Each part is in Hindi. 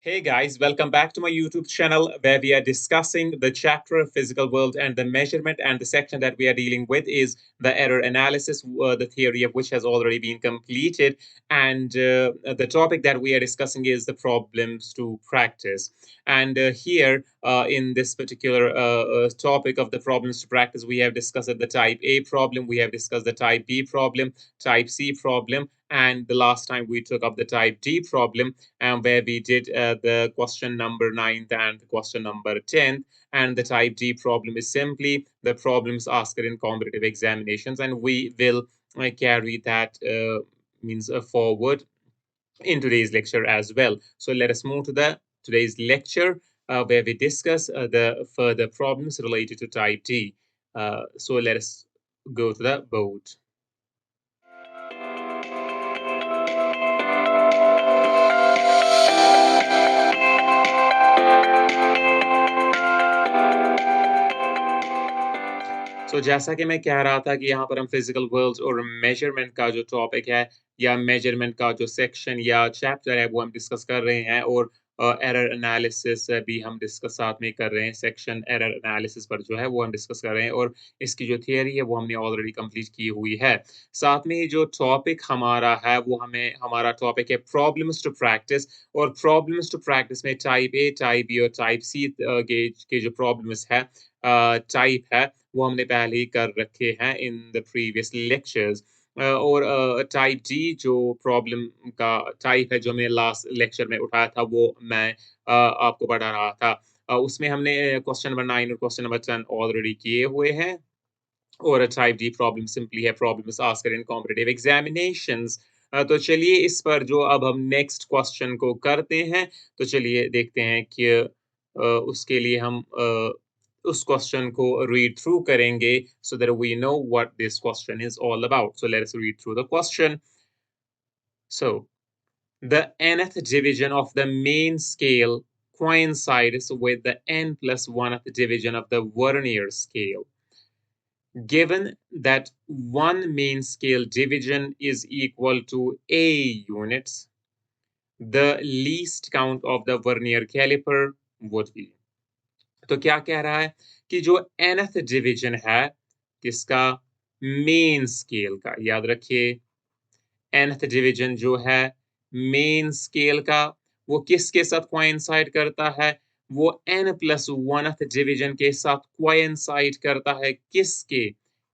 Hey guys, welcome back to my YouTube channel where we are discussing the chapter of physical world and the measurement, and the section that we are dealing with is the error analysis, the theory of which has already been completed. And the topic that we are discussing is the problems to practice. And here in this particular topic of the problems to practice, we have discussed the type A problem, we have discussed the type B problem, type C problem, and the last time we took up the type D problem, and where we did the question number 9th and the question number 10th. And the type D problem is simply the problems asked in competitive examinations, and we will carry that means forward in today's lecture as well. So let us move to the today's lecture where we discuss the further problems related to type D. So let us go to the board. जैसा कि मैं कह रहा था कि यहाँ पर हम फिजिकल वर्ल्ड्स और मेजरमेंट का जो टॉपिक है या मेजरमेंट का जो सेक्शन या चैप्टर है वो हम डिस्कस कर रहे हैं, और एरर एनालिसिस भी हम डिस्कस साथ में कर रहे हैं। सेक्शन एरर एनालिसिस पर जो है वो हम डिस्कस कर रहे हैं, और इसकी जो थियरी है वो हमने ऑलरेडी कंप्लीट की हुई है। साथ में ही जो टॉपिक हमारा है वो हमारा टॉपिक है प्रॉब्लम्स टू प्रैक्टिस, और प्रॉब्लम्स टू प्रैक्टिस में टाइप ए, टाइप बी और टाइप सी के जो प्रॉब्लम्स है, टाइप है, वो हमने पहले ही कर रखे हैं इन द प्रीवियस लेक्चर्स। और टाइप डी जो प्रॉब्लम का टाइप है जो मैंने लास्ट लेक्चर में उठाया था वो मैं आपको पढ़ा रहा था। उसमें हमने क्वेश्चन नंबर 9 और क्वेश्चन नंबर 10 ऑलरेडी किए हुए हैं, और टाइप डी प्रॉब्लम सिंपली है problems asked in competitive examinations. तो चलिए इस पर जो अब हम नेक्स्ट क्वेश्चन को करते हैं, तो चलिए देखते हैं कि उसके लिए हम उस क्वेश्चन को रीड थ्रू करेंगे so that we know what this question is all about. So let us read through the question. So the nth division of the main scale coincides with the n plus 1th division of the Vernier scale. Given that one main scale division is equal to A units, the least count of the vernier caliper would be. तो क्या कह रहा है कि जो nth डिवीजन है किसका, मेन स्केल का, याद रखिए nth डिवीजन जो है मेन स्केल का, वो किसके साथ कोइंसाइड करता है, वो n प्लस 1th डिवीजन के साथ कोइंसाइड करता है, किसके,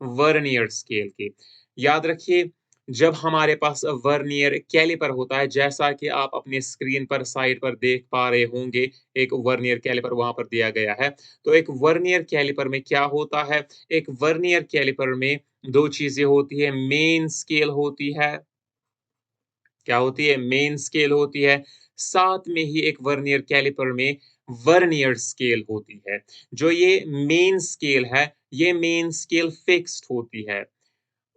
वर्नियर स्केल के। याद रखिए जब हमारे पास वर्नियर कैलिपर होता है, जैसा कि आप अपने स्क्रीन पर साइड पर देख पा रहे होंगे, एक वर्नियर कैलिपर वहां पर दिया गया है। तो एक वर्नियर कैलिपर में क्या होता है, एक वर्नियर कैलिपर में दो चीजें होती है, मेन स्केल होती है, क्या होती है, मेन स्केल होती है, साथ में ही एक वर्नियर कैलिपर में वर्नियर स्केल होती है। जो ये मेन स्केल है, ये मेन स्केल फिक्स्ड होती है,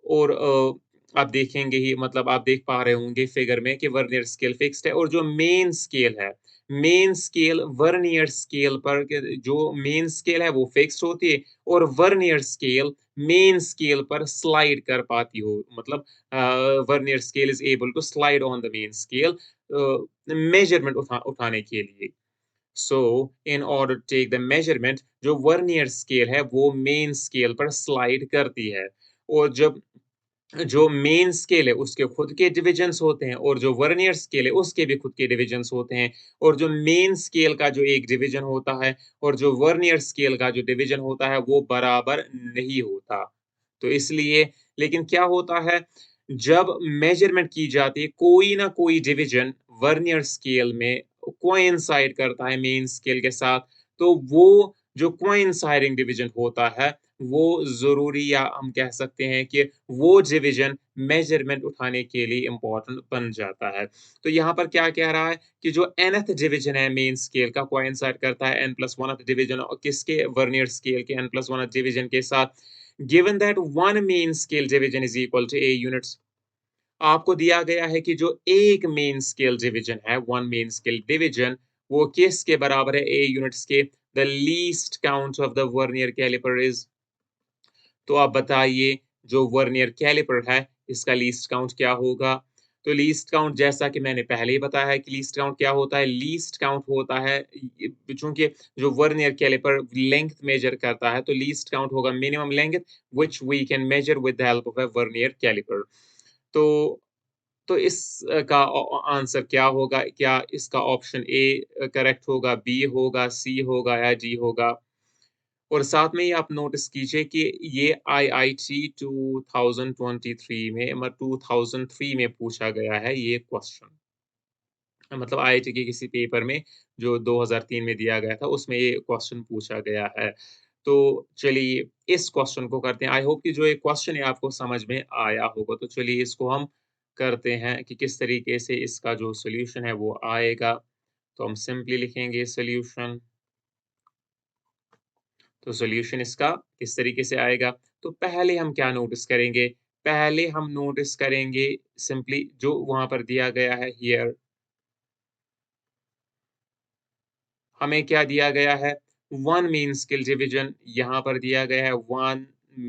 और आप देखेंगे ही, मतलब आप देख पा रहे होंगे फिगर में कि वर्नियर स्केल फिक्स्ड है, और जो मेन स्केल है, मेन स्केल वर्नियर स्केल पर जो मेन स्केल है वो फिक्स्ड होती है, और वर्नियर स्केल मेन स्केल पर स्लाइड कर पाती हो, मतलब vernier scale is able to slide on the main scale measurement उठाने के लिए। So in order to take the measurement, जो वर्नियर स्केल है वो मेन स्केल पर स्लाइड करती है, और जब जो मेन स्केल है उसके खुद के डिविजन्स होते हैं, और जो वर्नियर स्केल है उसके भी खुद के डिविजन्स होते हैं, और जो मेन स्केल का जो एक डिवीजन होता है और जो वर्नियर स्केल का जो डिवीजन होता है वो बराबर नहीं होता। तो इसलिए, लेकिन क्या होता है, जब मेजरमेंट की जाती है कोई ना कोई डिवीजन वर्नियर स्केल में कोइंसाइड करता है मेन स्केल के साथ, तो वो जो कोइंसाइडिंग डिवीजन होता है वो ज़रूरी, या हम कह सकते हैं कि वो डिवीज़न मेज़रमेंट उठाने के लिए इम्पोर्टेंट बन जाता है। तो यहाँ पर क्या कह रहा है कि जो nth डिवीज़न है मेन स्केल का, कोइंसाइड करता है n+1th डिवीज़न किसके, वर्नियर स्केल के n+1th डिवीज़न के साथ। Given that one main scale division is equal to A units, आपको दिया गया है कि जो एक मेन स्केल डिवीज़न है, वन मेन स्केल डिवीज़न, वो किसके बराबर है, A यूनिट्स के। The least count of the vernier calliper is, तो आप बताइए जो वर्नियर कैलिपर है इसका लीस्ट काउंट क्या होगा? तो लीस्ट काउंट जैसा कि मैंने पहले ही बताया है कि लीस्ट काउंट क्या होता है? लीस्ट काउंट होता है चूँकि जो वर्नियर कैलिपर लेंथ मेजर करता है, तो लीस्ट काउंट होगा minimum length which we can measure with the help of a vernier calliper. तो का आंसर क्या होगा? क्या इसका ऑप्शन ए करेक्ट होगा, बी होगा, सी होगा या डी होगा? और साथ में ही आप नोटिस कीजिए कि ये आईआईटी 2023 में 2003 में पूछा गया है ये क्वेश्चन। मतलब आईआईटी के किसी पेपर में जो 2003 में दिया गया था, उसमें ये क्वेश्चन पूछा गया है। तो चलिए इस क्वेश्चन को करते हैं। आई होप कि जो ये क्वेश्चन है आपको समझ में आया होगा। तो चलिए इसको हम करते हैं कि किस तरीके से इसका जो सॉल्यूशन है वो आएगा। तो हम सिंपली लिखेंगे सॉल्यूशन। तो सॉल्यूशन इसका किस तरीके से आएगा? तो पहले हम क्या नोटिस करेंगे? पहले हम नोटिस करेंगे सिंपली जो वहाँ पर दिया गया है हियर हमें क्या दिया गया है? 1 मेन स्केल डिवीज़न यहाँ पर दिया गया है 1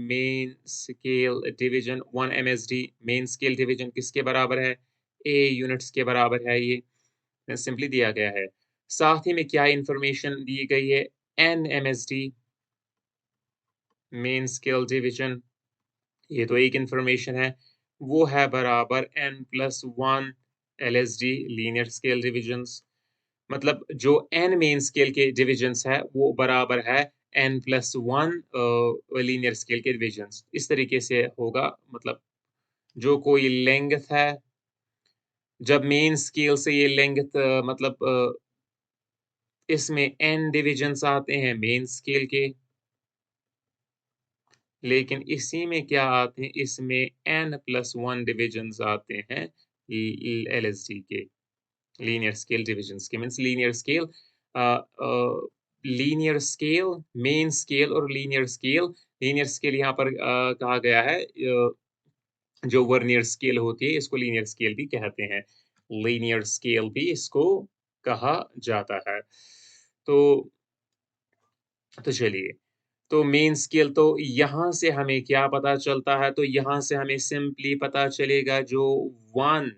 main scale division 1 MSD main scale division किसके बराबर है? A यूनिट्स के बराबर है ये, सिंपली दिया गया है। साथ ही में क्या इन्फॉर्मेशन दी गई है? N MSD main scale division ये तो एक इन्फॉर्मेशन है, वो है बराबर n+1 LSD linear scale divisions मतलब जो n मेन स्केल के डिविजन्स है वो बराबर है n+1 लीनियर स्केल के डिविजन्स। इस तरीके से होगा मतलब जो कोई लेंथ है, जब मेन स्केल से ये लेंथ मतलब इसमें n डिविजन्स आते हैं मेन स्केल के, लेकिन इसी में क्या आते हैं, इसमें n+1 डिविजन्स आते हैं एलएसडी के। लीनियर स्केल डिविजन्स के means linear scale, main scale और लीनियर स्केल। लीनियर स्केल यहाँ पर कहा गया है जो वर्नियर स्केल होती है इसको लीनियर स्केल भी कहते हैं। लीनियर स्केल भी इसको कहा जाता है। तो चलिए, तो मेन स्केल तो यहाँ से हमें क्या पता चलता है? तो यहाँ से हमें सिंपली पता चलेगा जो 1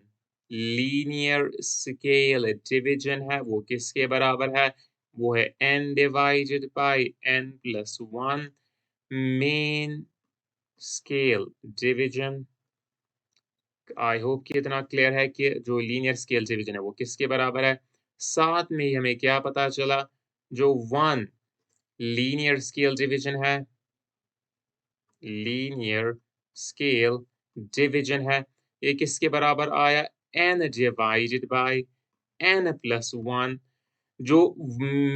लीनियर स्केल डिवीज़न है वो किसके बराबर है? वो है n divided by n+1 main scale division. I hope कि इतना क्लियर है कि जो लीनियर स्केल डिवीज़न है वो किसके बराबर है? साथ में ही हमें क्या पता चला? जो 1 लीनियर स्केल डिवीज़न है लीनियर स्केल डिवीजन है। ये किसके बराबर आया? n डिवाइडेड बाय n+1 जो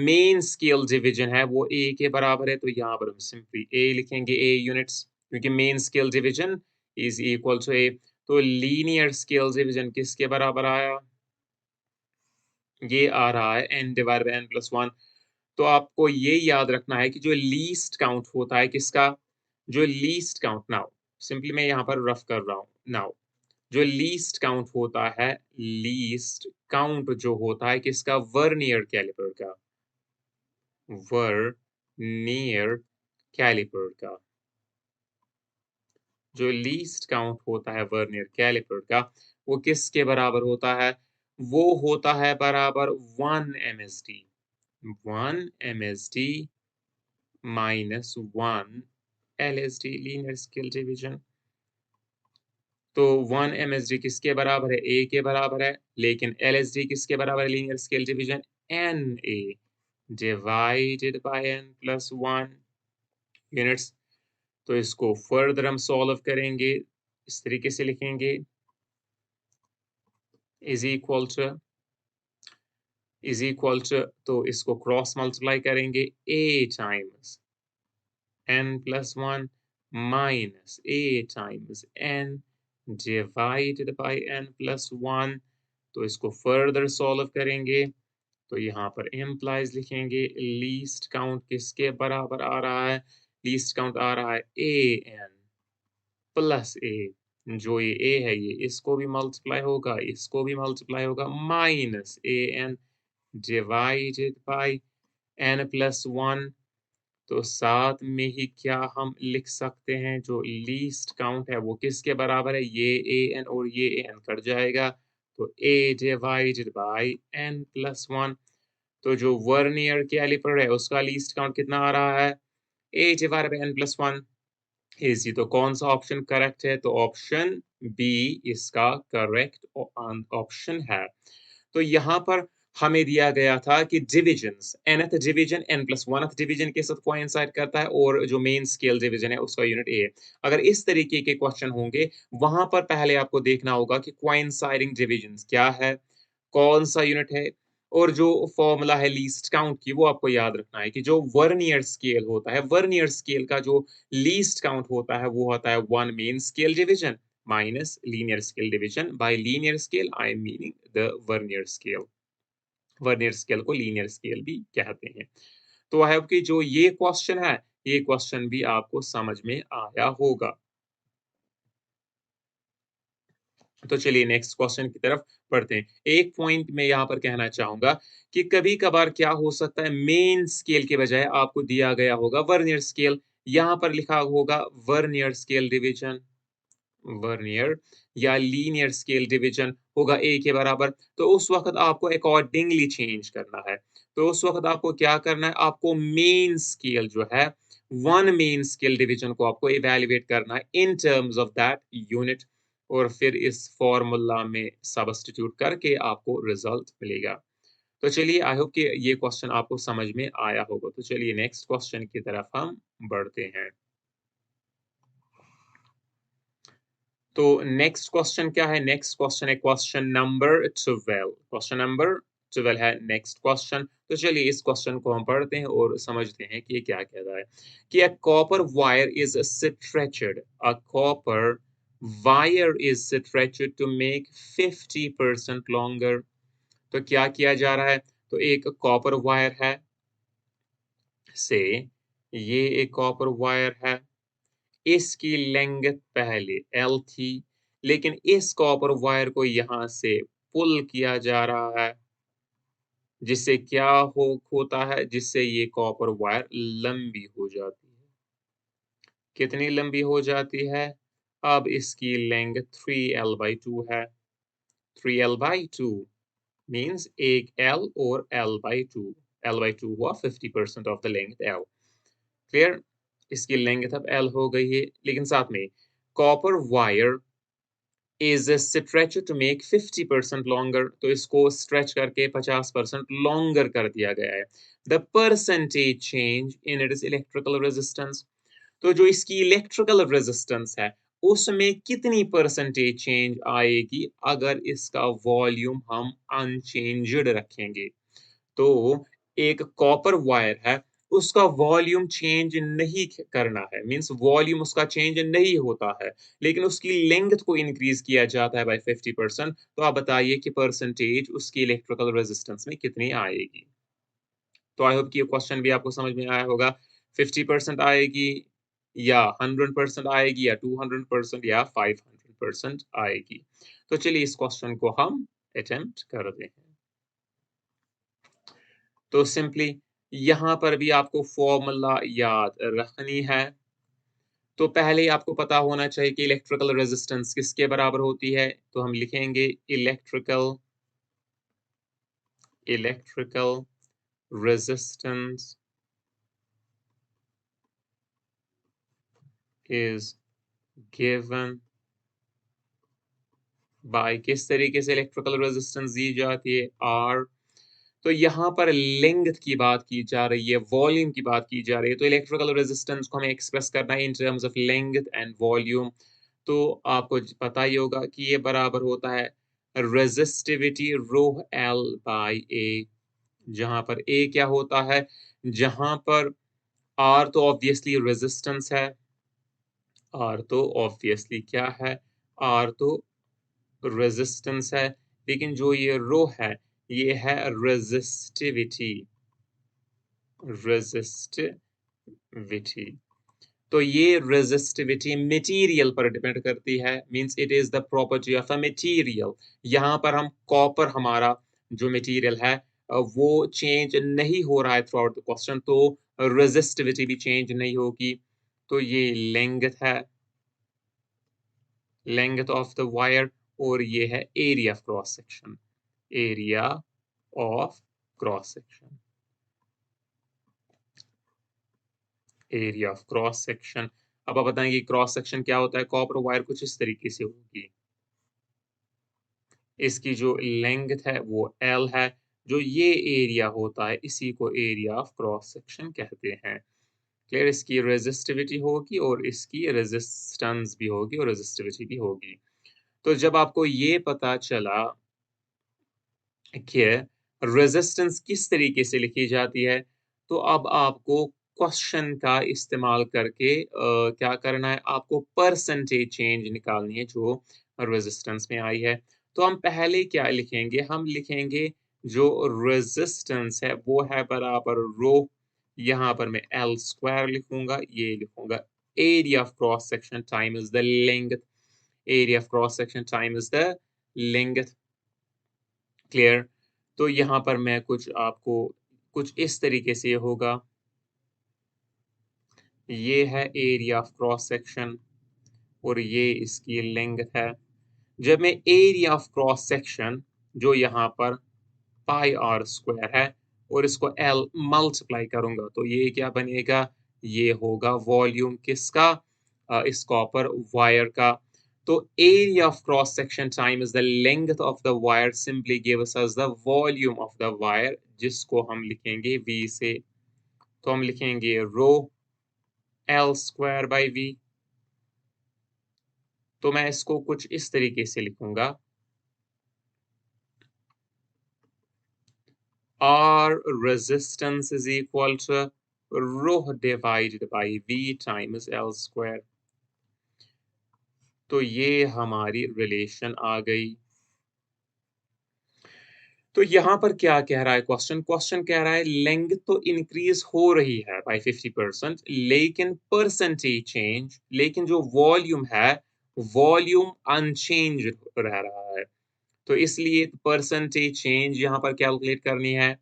मेन स्केल डिवीजन है वो a के बराबर है, तो यहाँ पर हम सिंपली a लिखेंगे a यूनिट्स क्योंकि main scale division is equal to a। तो लीनियर स्केल डिवीजन किसके बराबर आया? ये आ रहा है n डिवाइडेड बाय n+1। तो आपको ये याद रखना है कि जो लीस्ट काउंट होता है किसका? जो लीस्ट काउंट नाउ सिंपली मैं यहाँ पर रफ कर रहा हूँ नाउ जो लीस्ट काउंट होता है लीस्ट काउंट जो होता है किसका? वर्नियर कैलिपर का वर्नियर कैलिपर का जो लीस्ट काउंट होता है वर्नियर कैलिपर का वो किसके बराबर होता है? वो होता है बराबर 1 MSD 1 MSD minus 1 LSD linear scale division. तो 1 एमएसडी किसके बराबर है? ए के बराबर है, लेकिन एलएसडी किसके बराबर है linear scale division? N A divided by N plus 1 units. तो इसको फर्दर हम सॉल्व करेंगे, इस तरीके से लिखेंगे इज इक्वल टू तो इसको क्रॉस मल्टीप्लाई करेंगे a times n plus 1 minus a times n divided by n plus 1 तो इसको फर्दर सॉल्व करेंगे तो यहाँ पर इम्प्लाइज लिखेंगे लीस्ट काउंट किसके बराबर आ रहा है? लीस्ट काउंट आ रहा है ए एन प्लस ए जो ये ए है ये इसको भी मल्टीप्लाई होगा इसको भी मल्टीप्लाई होगा minus A N divided by n plus 1 तो साथ में ही क्या हम लिख सकते हैं जो लीस्ट काउंट है वो किसके बराबर है? ये an और ये an कट जाएगा, तो a divided by n plus 1। तो जो वर्नियर कैलिपर है उसका लीस्ट काउंट कितना आ रहा है? a divided by n plus 1 easy. तो कौन सा ऑप्शन करेक्ट है? तो ऑप्शन बी इसका करेक्ट ऑप्शन है। तो यहाँ पर हमें दिया गया था कि divisions nth division n plus 1th division के साथ कोइंसाइड करता है और जो मेन स्केल डिवीजन है उसका यूनिट a है। अगर इस तरीके के क्वेश्चन होंगे, वहाँ पर पहले आपको देखना होगा कि कोइंसाइडिंग डिविजन्स क्या है, कौन-सा यूनिट है और जो फ़ॉर्मूला है लीस्ट काउंट की वो आपको याद रखना है कि जो वर्नियर स्केल होता है, वर्नियर स्केल का जो लीस्ट काउंट होता है वो होता है 1 main scale division minus linear scale division. Bye linear scale I am meaning the vernier scale. Vernier scale को लीनियर स्केल भी कहते हैं। तो आई होप कि जो ये क्वेश्चन है, ये क्वेश्चन भी आपको समझ में आया होगा। तो चलिए नेक्स्ट क्वेश्चन की तरफ बढ़ते हैं। एक पॉइंट मैं यहाँ पर कहना चाहूँगा कि कभी-कभार क्या हो सकता है मेन स्केल के बजाय आपको दिया गया होगा वर्नियर स्केल। यहाँ पर लिखा होगा वर्नियर स्केल डिवीजन, वर्नियर या लीनियर स्केल डिवीजन होगा A के बराबर। तो उस वक़्त आपको अकॉर्डिंगली चेंज करना है। तो उस वक़्त आपको क्या करना है? आपको मेन स्केल जो है, 1 मेन स्केल डिवीजन को आपको इवैल्यूएट करना है in terms of that unit और फिर इस फ़ॉर्मूला में सब्स्टिट्यूट करके आपको रिज़ल्ट मिलेगा। तो चलिए आई होप कि ये क्वेश्चन आपको समझ में आया होगा। तो चलिए नेक्स्ट क्वेश्चन की तरफ हम बढ़ते हैं। तो नेक्स्ट क्वेश्चन क्या है? नेक्स्ट क्वेश्चन है क्वेश्चन नंबर 12। क्वेश्चन नंबर 12 है नेक्स्ट क्वेश्चन। तो चलिए इस क्वेश्चन को हम पढ़ते हैं और समझते हैं कि ये क्या कह रहा है। कि a copper wire is stretched, a copper wire is stretched to make 50% longer. तो क्या किया जा रहा है? तो एक कॉपर वायर है से ये एक कॉपर वायर है, इसकी लेंथ पहले L थी, लेकिन इस कॉपर वायर को यहाँ से पुल किया जा रहा है, जिससे क्या होता है, जिससे ये कॉपर वायर लंबी हो जाती है। कितनी लंबी हो जाती है? अब इसकी लेंथ 3L/2 है। 3L/2 मीन्स एक L और L/2। L/2 हुआ 50% of the length L। Clear? इसकी लेंथ अब L हो गई है, लेकिन साथ में copper wire is stretch to make 50% longer. तो इसको स्ट्रेच करके 50% लॉन्गर कर दिया गया है। The percentage change in its electrical resistance. तो जो इसकी इलेक्ट्रिकल रेजिस्टेंस है उसमें कितनी परसेंटेज चेंज आएगी अगर इसका वॉल्यूम हम अनचेंज्ड रखेंगे। तो एक कॉपर वायर है, उसका वॉल्यूम चेंज नहीं करना है, मीन्स वॉल्यूम उसका चेंज नहीं होता है, लेकिन उसकी लेंथ को इंक्रीज किया जाता है बाय 50%। तो आप बताइए कि परसेंटेज उसकी इलेक्ट्रिकल रेजिस्टेंस में कितनी आएगी? तो आई होप कि ये क्वेश्चन भी आपको समझ में आया होगा। 50% आएगी या 100% आएगी या 200% या 500% आएगी। तो चलिए इस क्वेश्चन को हम अटेम्प्ट करते हैं। तो सिंपली यहाँ पर भी आपको फॉर्मूला याद रखनी है। तो पहले ही आपको पता होना चाहिए कि इलेक्ट्रिकल रेजिस्टेंस किसके बराबर होती है। तो हम लिखेंगे electrical electrical resistance is given by किस तरीके से इलेक्ट्रिकल रेजिस्टेंस दी जाती है? R। तो यहाँ पर लेंथ की बात की जा रही है, वॉल्यूम की बात की जा रही है, तो इलेक्ट्रिकल रेजिस्टेंस को हमें एक्सप्रेस करना है in terms of length and volume. तो आपको पता ही होगा कि ये बराबर होता है resistivity rho L by A। जहाँ पर A क्या होता है? जहाँ पर R तो ऑब्वियसली रेजिस्टेंस है, R तो ऑब्वियसली क्या है? R तो रेजिस्टेंस है, लेकिन जो ये रो है, ये है रेजिस्टिविटी। रेजिस्टिविटी। तो ये रेजिस्टिविटी मटेरियल पर डिपेंड करती है, means it is the property of a material. यहाँ पर हम कॉपर हमारा जो मटेरियल है वो चेंज नहीं हो रहा है थ्रू आउट द क्वेश्चन, तो रेजिस्टिविटी भी चेंज नहीं होगी। तो ये लेंथ है, लेंथ ऑफ द वायर, और ये है area of cross section, area of cross section, area of cross section. अब आप बताएंगे क्रॉस सेक्शन क्या होता है। कॉपर वायर कुछ इस तरीके से होगी, इसकी जो लेंथ है वो L है, जो ये एरिया होता है इसी को एरिया ऑफ क्रॉस सेक्शन कहते हैं। क्लियर, इसकी रेजिस्टिविटी होगी और इसकी रेजिस्टेंस भी होगी और रेजिस्टिविटी भी होगी। तो जब आपको ये पता चला कि रेजिस्टेंस किस तरीके से लिखी जाती है, तो अब आपको क्वेश्चन का इस्तेमाल करके क्या करना है, आपको परसेंटेज चेंज निकालनी है जो रेजिस्टेंस में आई है। तो हम पहले क्या लिखेंगे, हम लिखेंगे जो रेजिस्टेंस है वो है बराबर रो, यहाँ पर मैं L स्क्वायर लिखूंगा, ये लिखूंगा area of cross section time is the length, area of cross section time is the length. Clear. तो यहाँ पर मैं कुछ आपको कुछ इस तरीके से होगा, ये है एरिया ऑफ क्रॉस सेक्शन और ये इसकी लेंथ है। जब मैं एरिया ऑफ क्रॉस सेक्शन जो यहाँ पर पाई आर स्क्वायर है और इसको L मल्टीप्लाई करूंगा तो ये क्या बनेगा, ये होगा वॉल्यूम किसका, इस कॉपर वायर का। तो area of cross section time is the length of the wire simply gives us the volume of the wire, जिसको हम लिखेंगे V से। तो हम लिखेंगे रो L स्क्वायर बाई V। तो मैं इसको कुछ इस तरीके से लिखूंगा, R resistance is equal to rho divided by V times L square। तो ये हमारी रिलेशन आ गई। तो यहाँ पर क्या कह रहा है क्वेश्चन, क्वेश्चन कह रहा है लेंथ तो इंक्रीज हो रही है बाय 50%, लेकिन परसेंटेज चेंज, लेकिन जो वॉल्यूम है वॉल्यूम अनचेंज रह रहा है। तो इसलिए परसेंटेज चेंज यहाँ पर कैलकुलेट करनी है।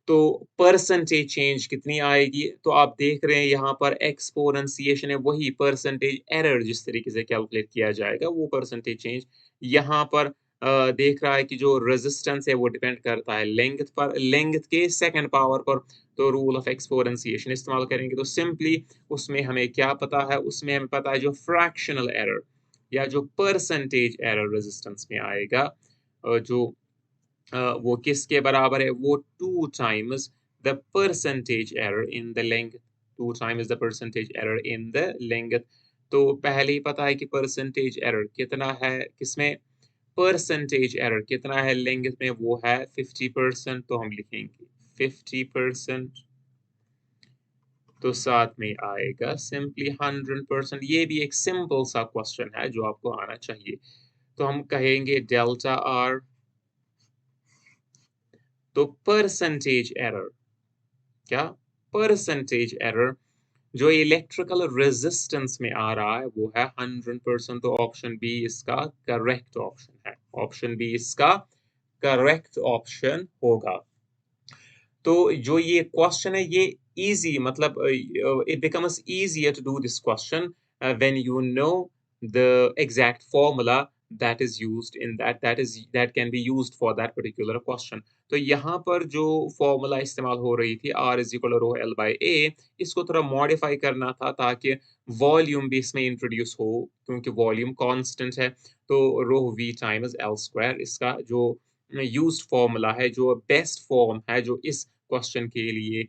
तो परसेंटेज चेंज कितनी आएगी, तो आप देख रहे हैं यहाँ पर एक्सपोनेंशिएशन है, वही परसेंटेज एरर जिस तरीके से कैलकुलेट किया जाएगा वो परसेंटेज चेंज यहाँ पर देख रहा है कि जो रेजिस्टेंस है वो डिपेंड करता है लेंथ पर, लेंथ के सेकंड पावर पर। तो रूल ऑफ एक्सपोनेंशिएशन इस्तेमाल करेंगे तो सिंपली उसमें हमें क्या पता है, उसमें हमें पता है जो फ्रैक्शनल एरर या जो परसेंटेज एरर रेजिस्टेंस में आएगा, जो वो किसके बराबर है, वो 2 times the percentage error in the length, 2 times the percentage error in the length. तो पहले ही पता है कि परसेंटेज एरर कितना है, किसमें परसेंटेज एरर कितना है लेंथ में, वो है 50%। तो हम लिखेंगे 50%, तो साथ में आएगा सिंपली 100%। ये भी एक सिंपल सा क्वेश्चन है जो आपको आना चाहिए। तो हम कहेंगे डेल्टा आर, तो परसेंटेज एरर क्या, परसेंटेज एरर जो इलेक्ट्रिकल रेजिस्टेंस में आ रहा है वो है 100%। तो ऑप्शन बी इसका करेक्ट ऑप्शन है, ऑप्शन बी इसका करेक्ट ऑप्शन होगा। तो जो ये क्वेश्चन है ये इजी, मतलब it becomes easier to do this question when you know the exact formula that is used in that can be used for that particular question। तो यहाँ पर जो फॉर्मूला इस्तेमाल हो रही थी R is equal rho L by A, इसको थोड़ा मॉडिफाई करना था ताकि वॉल्यूम भी इसमें इंट्रोड्यूस हो, क्योंकि वॉल्यूम कांस्टेंट है। तो रो V टाइम्स L स्क्वायर इसका जो यूज्ड फॉर्मूला है, जो बेस्ट फॉर्म है जो इस क्वेश्चन के लिए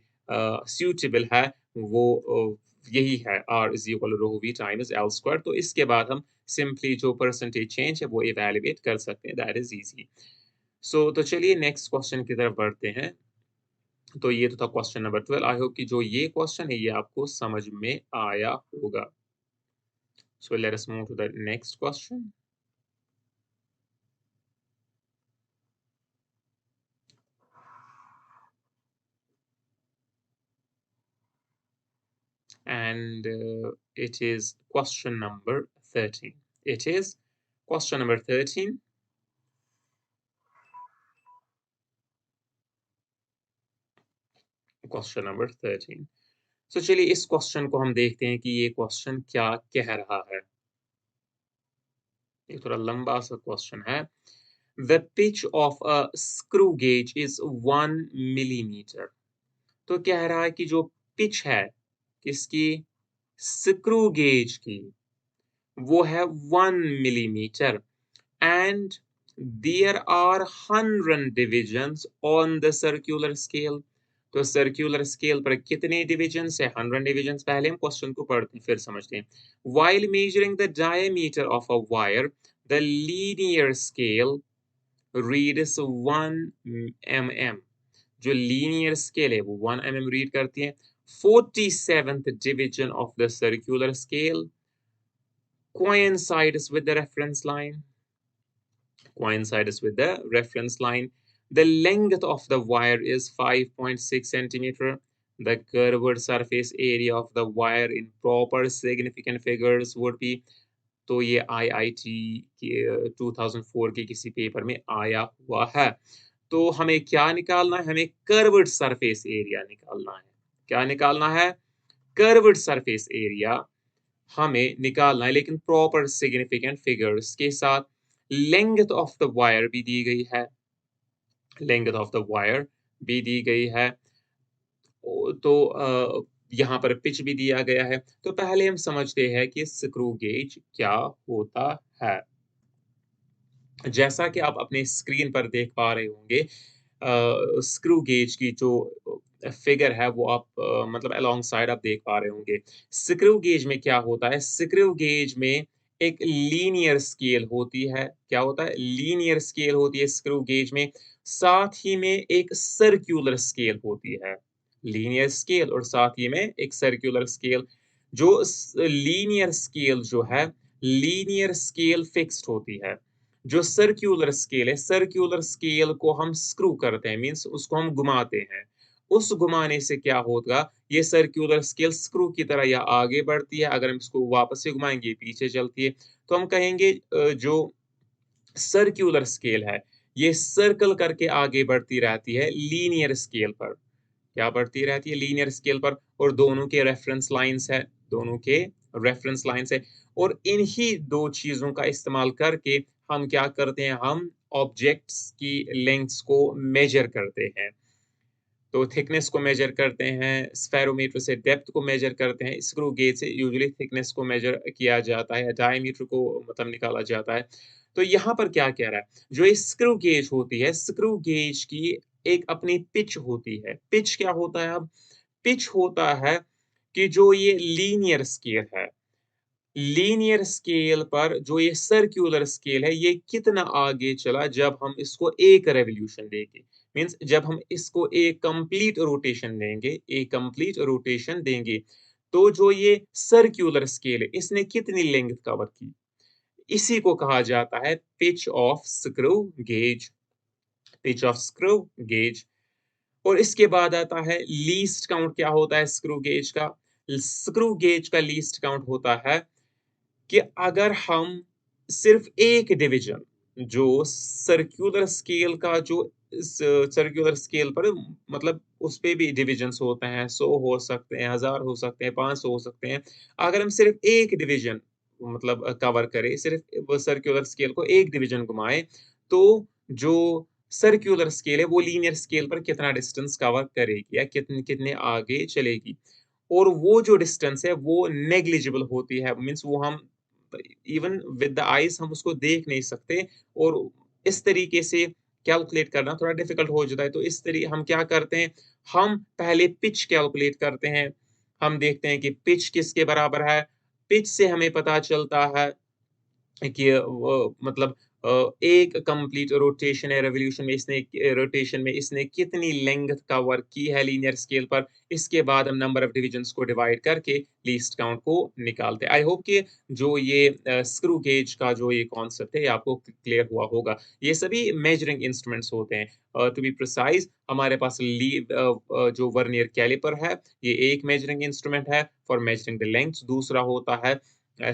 सूटेबल है, वो यही है R is equal rho V times L square. तो इसके बाद हम सिंपली जो परसेंटेज चेंज है वो इवैल्यूएट कर सकते हैं, दैट इज इजी। सो तो चलिए नेक्स्ट क्वेश्चन की तरफ बढ़ते हैं। तो ये तो था क्वेश्चन नंबर 12। आई होप कि जो ये क्वेश्चन है ये आपको समझ में आया होगा। So let us move to the next question. And it is question number 13. It is question number 13. Question number 13. सो चलिए इस क्वेश्चन को हम देखते हैं कि ये क्वेश्चन क्या कह रहा है। ये थोड़ा लंबा सा क्वेश्चन है। The pitch of a screw gauge is 1 millimetre. तो कह रहा है कि जो पिच है किसकी, स्क्रू गेज की, वो है 1 millimetre and there are 100 divisions on the circular scale. तो सर्कुलर स्केल पर कितने डिविजन्स है, 100 डिविजन्स। पहले हम क्वेश्चन को पढ़ते हैं फिर समझते हैं। While measuring the diameter of a wire the linear scale reads 1 mm। जो लीनियर स्केल है वो 1 mm रीड करती है। 47th division of the circular scale coincides with the reference line. Coincides with the reference line. The length of the wire is 5.6 centimeter. The curved surface area of the wire in proper significant figures would be। तो ये IIT के 2004 के किसी पेपर में आया हुआ है। तो हमें क्या निकालना है? हमें कर्व्ड सरफेस एरिया निकालना है। क्या निकालना है? कर्व्ड सरफेस एरिया हमें निकालना है, लेकिन प्रॉपर सिग्निफिकेंट फिगर्स के साथ। लेंथ ऑफ द वायर भी दी गई है, लेंथ ऑफ द वायर भी दी गई है। तो यहाँ पर पिच भी दिया गया है। तो पहले हम समझते हैं कि स्क्रू गेज क्या होता है। जैसा कि आप अपने स्क्रीन पर देख पा रहे होंगे, स्क्रू गेज की जो फिगर है वो आप मतलब अलोंग साइड आप देख पा रहे होंगे। स्क्रू गेज में क्या होता है? स्क्रू गेज में एक लीनियर स्केल होती है। क्या होता है? लीनियर स्केल होती है स्क्रू गेज में। साथ ही में एक सर्कुलर स्केल होती है। लीनियर स्केल और साथ ही में एक सर्कुलर स्केल। जो लीनियर स्केल जो है, लीनियर स्केल फिक्स्ड होती है। जो सर्कुलर स्केल है, सर्कुलर स्केल को हम स्क्रू करते हैं, मीन्स उसको हम घुमाते हैं। उस घुमाने से क्या होगा? ये सर्कुलर स्केल स्क्रू की तरह या आगे बढ़ती है, अगर हम इसको वापस से घुमाएँगे, पीछे चलती है। तो हम कहेंगे जो सर्कुलर स्केल है, ये सर्कल करके आगे बढ़ती रहती है लीनियर स्केल पर। क्या बढ़ती रहती है? लीनियर स्केल पर। और दोनों के रेफरेंस लाइन्स है, दोनों के रेफरेंस लाइन्स है। और इन्हीं 2 चीज़ों का इस्तेमाल करके हम क्या करते हैं? हम ऑब्जेक्ट्स की लेंथ्स को मेज़र करते हैं। तो थिकनेस को मेज़र करते हैं, स्फेरोमीटर से डेप्थ को मेज़र करते हैं, स्क्रू गेज से यूजुअली थिकनेस को मेज़र किया जाता है, डायमीटर को मतलब निकाला जाता है। तो यहाँ पर क्या कह रहा है? जो ये स्क्रू गेज होती है, स्क्रू गेज की एक अपनी पिच होती है। पिच क्या होता है अब? पिच होता है कि जो ये लीनियर स्केल है, लीनियर स्केल पर जो ये सर्कुलर स्केल है, ये कितना आगे चला जब हम इसको एक रेवोल्यूशन देंगे। मीन्स जब हम इसको एक कंप्लीट रोटेशन देंगे, एक कंप्लीट रोटेशन देंगे, तो जो ये सर्कुलर स्केल है, इसने कितनी लेंथ कवर की? इसी को कहा जाता है pitch of screw gauge. Pitch of screw gauge. और इसके बाद आता है लीस्ट काउंट। क्या होता है स्क्रू गेज का? स्क्रू गेज का लीस्ट काउंट होता है कि अगर हम सिर्फ एक डिवीजन जो सर्कुलर स्केल का जो सर्कुलर स्केल पर मतलब उस पे भी डिविजन्स होते हैं, 100 हो सकते हैं, 1000 हो सकते हैं, 500 हो सकते हैं। अगर हम सिर्फ एक डिवीजन मतलब कवर करें, सिर्फ वो सर्कुलर स्केल को एक डिवीजन घुमाएँ, तो जो सर्कुलर स्केल है वो लीनियर स्केल पर कितना डिस्टेंस कवर करेगी या कितने कितने आगे चलेगी। और वो जो डिस्टेंस है वो नेग्लिजिबल होती है, मीन्स वो हम इवन विद द आईज़ हम उसको देख नहीं सकते। और इस तरीके से कैलकुलेट करना थोड़ा डिफिकल्ट हो जाता है। तो इस तरी हम क्या करते हैं, हम पहले पिच कैलकुलेट करते हैं। हम देखते हैं कि पिच किसके बराबर है। पिच से हमें पता चलता है कि मतलब एक कंप्लीट रोटेशन है रिवॉल्यूशन में इसने रोटेशन में इसने कितनी लेंथ कवर की है लीनियर स्केल पर। इसके बाद हम नंबर ऑफ डिविजन्स को डिवाइड करके लीस्ट काउंट को निकालते हैं। आई होप कि जो ये स्क्रू गेज का जो ये कॉन्सेप्ट है ये आपको क्लियर हुआ होगा। ये सभी मेजरिंग इंस्ट्रूमेंट्स होते हैं। टू बी प्रिसाइज हमारे पास जो वर्नियर कैलिपर है, ये एक मेजरिंग इंस्ट्रूमेंट है फॉर मेजरिंग द लेंथ। दूसरा होता है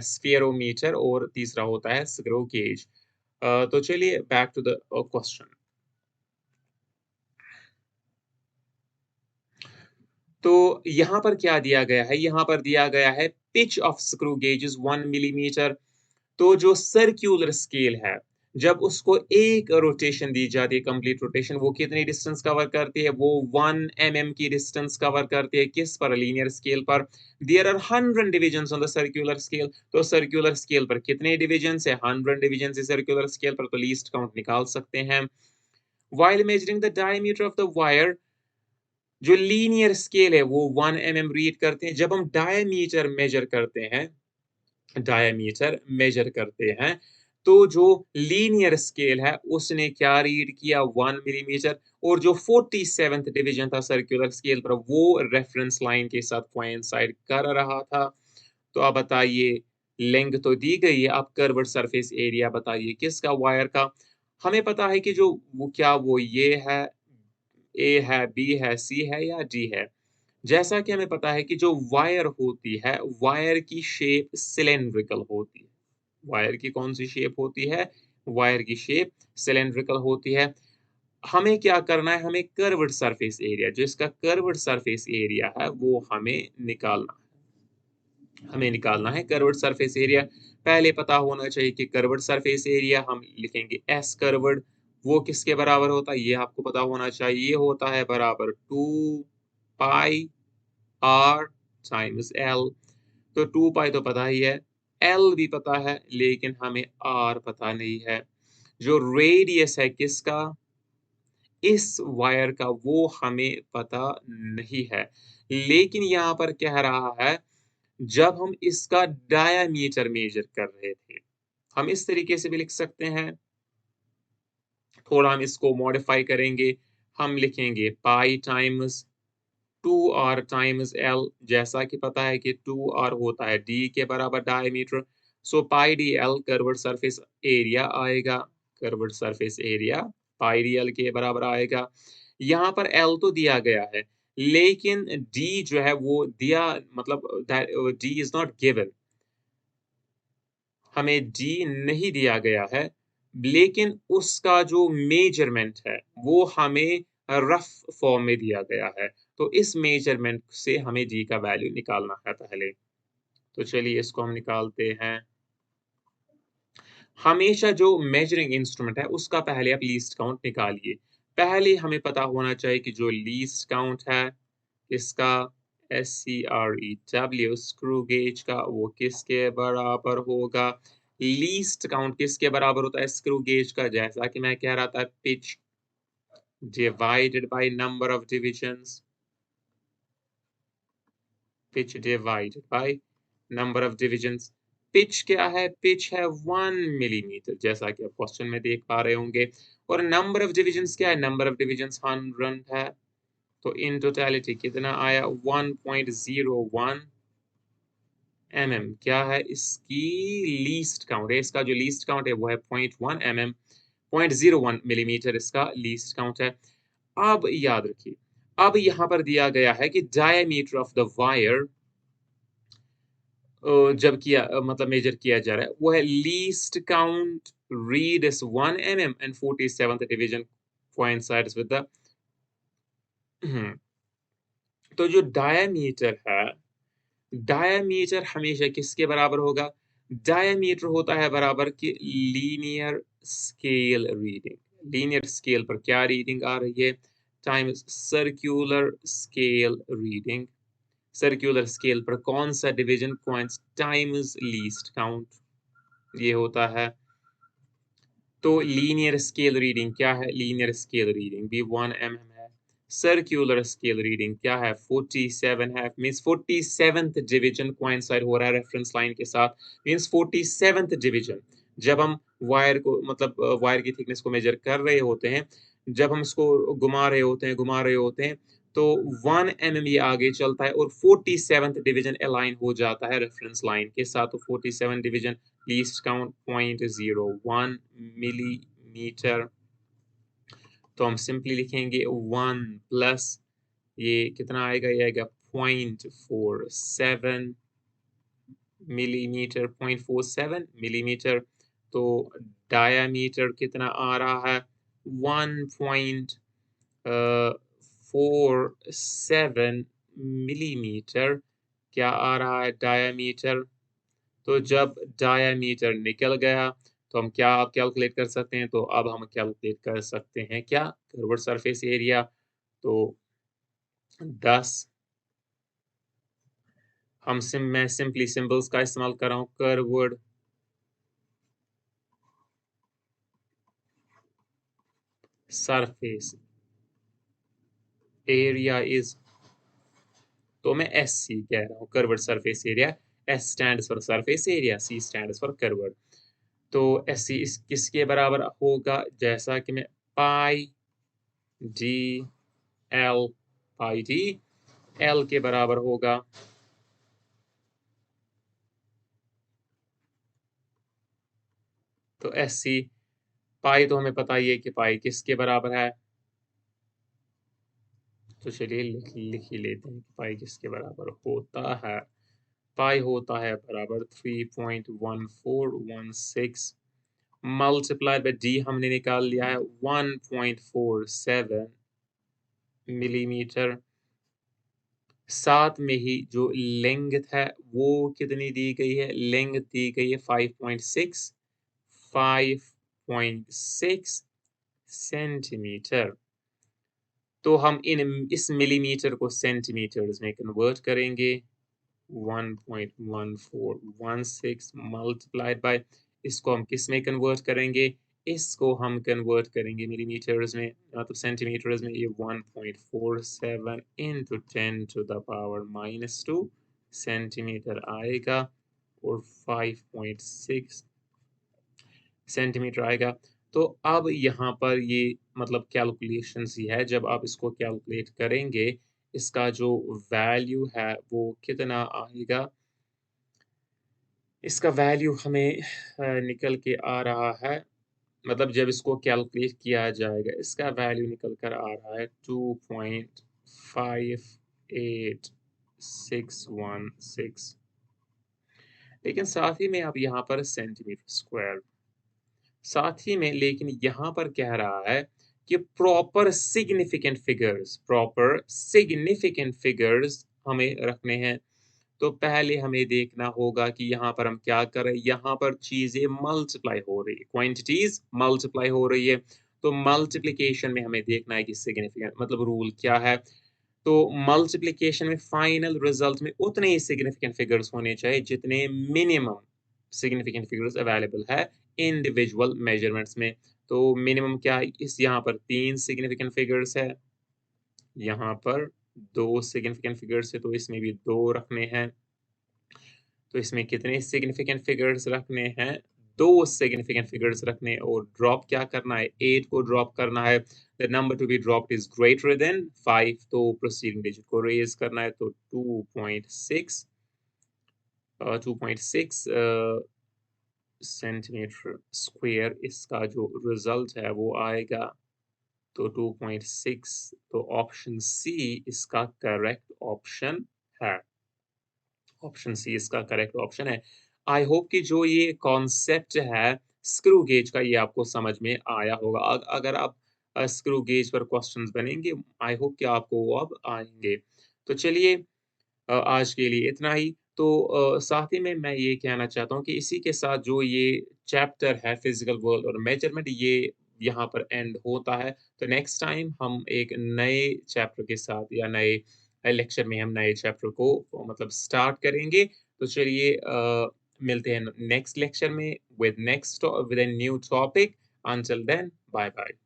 स्फीयरोमीटर और तीसरा होता है स्क्रू गेज। तो चलिए बैक टू द क्वेश्चन। तो यहाँ पर क्या दिया गया है? यहाँ पर दिया गया है pitch of screw gauge is 1 millimetre. तो जो सर्कुलर स्केल है, जब उसको एक रोटेशन दी जाती है, कंप्लीट रोटेशन, वो कितनी डिस्टेंस कवर करती है? वो 1 एमएम की डिस्टेंस कवर करती है। किस पर? लीनियर स्केल पर। There are 100 divisions on the circular scale. तो सर्कुलर स्केल पर कितने डिविजन्स है? 100 डिविजन्स है सर्कुलर स्केल पर, तो लीस्ट काउंट निकाल सकते हैं। While measuring the diameter of the wire, जो लीनियर स्केल है वो 1 एमएम रीड करते हैं। जब हम डायमीटर मेजर करते हैं, तो जो लीनियर स्केल है उसने क्या रीड किया? 1 मिलीमीटर। और जो 47th डिवीजन था सर्कुलर स्केल पर, वो रेफरेंस लाइन के साथ कोइंसाइड कर रहा था। तो अब बताइए, लेंथ तो दी गई है, अब कर्व्ड सरफेस एरिया बताइए किसका? वायर का। हमें पता है कि जो वो क्या वो ये है, ए है, बी है, सी है या डी है। जैसा कि हमें पता है कि जो वायर होती है, वायर की शेप सिलिंड्रिकल होती है। वायर की कौन-सी शेप होती है? वायर की शेप सिलिंड्रिकल होती है। हमें क्या करना है? हमें कर्व्ड सरफेस एरिया, जो इसका कर्व्ड सरफेस एरिया है, वो हमें निकालना है कर्व्ड सरफेस एरिया। पहले पता होना चाहिए कि कर्व्ड सरफेस एरिया हम लिखेंगे एस कर्व्ड, वो किसके बराबर होता है? ये आपको पता होना चाहिए। ये होता है बराबर 2 पाई आर टाइम्स एल। तो 2 पाई तो पता ही है, एल भी पता है, लेकिन हमें आर पता नहीं है। जो रेडियस है किसका? इस वायर का, वो हमें पता नहीं है। लेकिन यहाँ पर कह रहा है, जब हम इसका डायामीटर मेजर कर रहे थे, हम इस तरीके से भी लिख सकते हैं। थोड़ा हम इसको मॉडिफाई करेंगे, हम लिखेंगे पाई टाइम्स 2r टाइम्स l, जैसा कि पता है कि 2r होता है d के बराबर diameter. So pi D L curved surface area आएगा। Curved surface area pi D L के बराबर आएगा। यहाँ पर l तो दिया गया है, लेकिन d जो है वो दिया, मतलब d इज नॉट गिवन। हमें d नहीं दिया गया है, लेकिन उसका जो मेजरमेंट है वो हमें रफ फॉर्म में दिया गया है। तो इस मेजरमेंट से हमें d का वैल्यू निकालना है पहले। तो चलिए इसको हम निकालते हैं। हमेशा जो मेजरिंग इंस्ट्रूमेंट है उसका पहले आप लीस्ट काउंट निकालिए। पहले हमें पता होना चाहिए कि जो लीस्ट काउंट है इसका, SCREW स्क्रू गेज का, वो किसके बराबर होगा? लीस्ट काउंट किसके बराबर होता है स्क्रू गेज का? जैसा कि मैं कह रहा था, pitch divided by number of divisions. Pitch divided by number of divisions. Pitch क्या है? पिच है 1 मिलीमीटर, जैसा कि आप क्वेश्चन में देख पा रहे होंगे। और नंबर ऑफ डिविजन्स क्या है? नंबर ऑफ डिविजन्स 100 है। तो इन टोटलिटी कितना आया? 1.01 क्या है इसकी लीस्ट काउंट है? इसका जो लीस्ट काउंट है वो है 0.1 0.01 मिलीमीटर इसका लीस्ट काउंट है। अब याद रखिए, अब यहाँ पर दिया गया है कि डायमीटर ऑफ द वायर जब मतलब मेजर किया जा रहा है, वो है लीस्ट काउंट रीड इस 1 and 47th division coincides with the तो जो डायमीटर है, डायमीटर हमेशा किसके बराबर होगा? डायमीटर होता है बराबर कि linear scale reading. Linear scale पर क्या रीडिंग आ रही है? Times circular scale reading. Circular scale पर कौन सा division points times least count, ये होता है। तो लीनियर स्केल रीडिंग क्या है? लीनियर स्केल रीडिंग भी 1 mm है। सर्कुलर स्केल रीडिंग क्या है? 47 है। मीन्स 47th डिवीजन कोइंसाइड हो रहा है रेफरेंस लाइन के साथ। मीन्स 47th डिवीजन, जब हम वायर को, मतलब वायर की थिकनेस को मेजर कर रहे होते हैं, जब हम इसको घुमा रहे होते हैं, तो 1 mm ये आगे चलता है और 47th डिवीजन अलाइन हो जाता है रेफरेंस लाइन के साथ। तो 47 डिवीजन लीस्ट काउंट 0.01 मिलीमीटर। तो हम सिंपली लिखेंगे 1 प्लस ये कितना आएगा? ये आएगा 0.47 मिलीमीटर। 0.47 मिलीमीटर। तो डायामीटर कितना आ रहा है? 1.47 मिलीमीटर। क्या आ रहा है? डायामीटर। तो जब डायामीटर निकल गया तो हम क्या अब कैलकुलेट कर सकते हैं? तो अब हम कैलकुलेट कर सकते हैं क्या? Curved surface area. तो 10 मैं सिंपली सिंबल्स का इस्तेमाल कर रहा हूँ। कर्व्ड सरफेस एरिया इज, तो मैं SC कह रहा हूँ, curved surface area. S stands for surface area, C stands for curved. तो SC इस किसके बराबर होगा? जैसा कि मैं पाई डी एल, पाई डी एल के बराबर होगा। तो SC पाई तो हमें पता ही है कि पाई किसके बराबर है। तो चलिए लिख ही लेते हैं कि पाई किसके बराबर होता है। पाई होता है बराबर 3.1416 मल्टीप्लाई बाय डी हमने निकाल लिया है 1.47 मिलीमीटर। साथ में ही जो लेंथ है वो कितनी दी गई है? लेंथ दी गई है 5.6 सेंटीमीटर। तो हम इन इस मिलीमीटर को सेंटीमीटर्स में कन्वर्ट करेंगे। 1.1416 मल्टीप्लाइड बाय, इसको हम किस में कन्वर्ट करेंगे? इसको हम कन्वर्ट करेंगे मिलीमीटर्स में, मतलब सेंटीमीटर्स में। ये 1.47 इंटू 10⁻⁻² सेंटीमीटर आएगा और 5.6 सेंटीमीटर आएगा। तो अब यहाँ पर ये मतलब कैलकुलेशंस ही है, जब आप इसको कैलकुलेट करेंगे, इसका जो वैल्यू है वो कितना आएगा? इसका वैल्यू हमें निकल के आ रहा है, मतलब जब इसको कैलकुलेट किया जाएगा, इसका वैल्यू निकल कर आ रहा है 2.58616। लेकिन साथ ही में आप यहाँ पर सेंटीमीटर स्क्वायर, साथ ही में लेकिन यहाँ पर कह रहा है कि प्रॉपर सिग्निफिकेंट फिगर्स हमें रखने हैं। तो पहले हमें देखना होगा कि यहाँ पर हम क्या कर रहे हैं। यहाँ पर चीजें मल्टीप्लाई हो रही है, क्वांटिटीज मल्टीप्लाई हो रही है। तो मल्टीप्लिकेशन में हमें देखना है कि सिग्निफिकेंट मतलब रूल क्या है। तो मल्टीप्लिकेशन में फाइनल रिजल्ट में उतने ही सिग्निफिकेंट फिगर्स होने चाहिए जितने मिनिमम सिग्निफिकेंट फिगर्स अवेलेबल है इंडिविजुअल मेजरमेंट्स में। तो मिनिमम क्या है? इस यहाँ पर 3 सिग्निफिकेंट फिगर्स है, यहाँ पर 2 सिग्निफिकेंट फिगर्स है, तो इसमें भी 2 रखने हैं। तो इसमें कितने सिग्निफिकेंट फिगर्स रखने हैं? 2 सिग्निफिकेंट फिगर्स रखने हैं। और ड्रॉप क्या करना है? 8 को ड्रॉप करना है। The number to be dropped is greater than 5, तो प्रोसीडिंग डिजिट को रेज करना है। तो 2.6 सेंटीमीटर स्क्वायर इसका जो रिजल्ट है वो आएगा। तो 2.6, तो ऑप्शन सी इसका करेक्ट ऑप्शन है। ऑप्शन सी इसका करेक्ट ऑप्शन है। आई होप कि जो ये कॉन्सेप्ट है स्क्रू गेज का, ये आपको समझ में आया होगा। अगर आप स्क्रू गेज पर क्वेश्चंस बनेंगे, आई होप कि आपको वो अब आएंगे। तो चलिए आज के लिए इतना ही। तो साथ ही में मैं ये कहना चाहता हूँ कि इसी के साथ जो ये चैप्टर है फिजिकल वर्ल्ड और मेजरमेंट, ये यहाँ पर एंड होता है। तो नेक्स्ट टाइम हम एक नए चैप्टर के साथ या नए लेक्चर में हम नए चैप्टर को मतलब स्टार्ट करेंगे। तो चलिए मिलते हैं नेक्स्ट लेक्चर में with a new topic. Until then, bye bye.